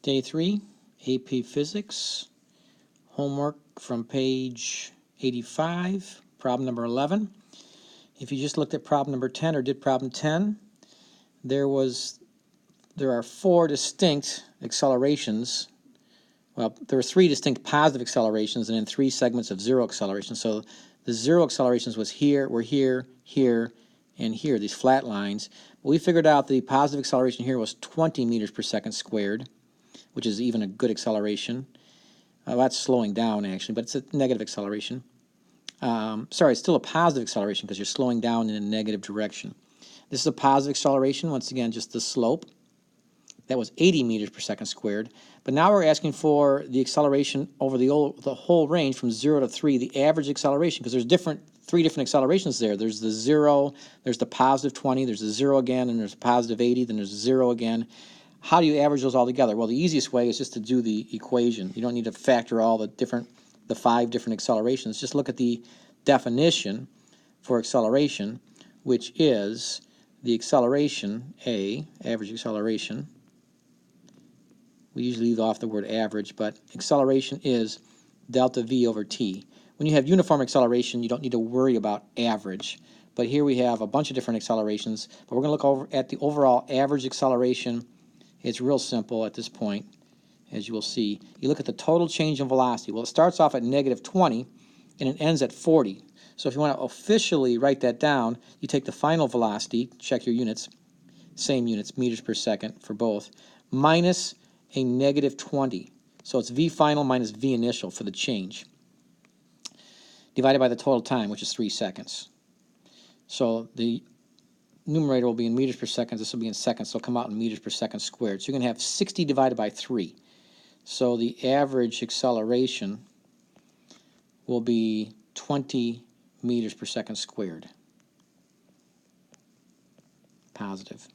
Day 3, AP Physics, homework from page 85, problem number 11. If you just looked at problem number 10 or did problem 10, there are 4 distinct accelerations. Well, there were 3 distinct positive accelerations and then 3 segments of 0 acceleration. So the 0 accelerations were here, here, and here, these flat lines. But we figured out the positive acceleration here was 20 meters per second squared, which is even a good acceleration. That's slowing down actually, but it's a negative acceleration. Sorry, it's still a positive acceleration because you're slowing down in a negative direction. This is a positive acceleration, once again, just the slope. That was 80 meters per second squared. But now we're asking for the acceleration over the whole range from 0 to 3, the average acceleration, because there's 3 different accelerations there. There's the 0, there's the positive 20, there's the 0 again, and there's a positive 80, then there's 0 again. How do you average those all together? Well, the easiest way is just to do the equation. You don't need to factor all the 5 different accelerations. Just look at the definition for acceleration, which is the acceleration, A, average acceleration. We usually leave off the word average, but acceleration is delta V over t. When you have uniform acceleration, you don't need to worry about average. But here we have a bunch of different accelerations, but we're going to look over at the overall average acceleration. It's real simple at this point, as you will see. You look at the total change in velocity. Well, it starts off at negative 20, and it ends at 40. So if you want to officially write that down, you take the final velocity, check your units, same units, meters per second for both, minus a negative 20. So it's V final minus V initial for the change, divided by the total time, which is 3 seconds. So the numerator will be in meters per second. This will be in seconds, so it'll come out in meters per second squared. So you're going to have 60 divided by 3. So the average acceleration will be 20 meters per second squared. Positive.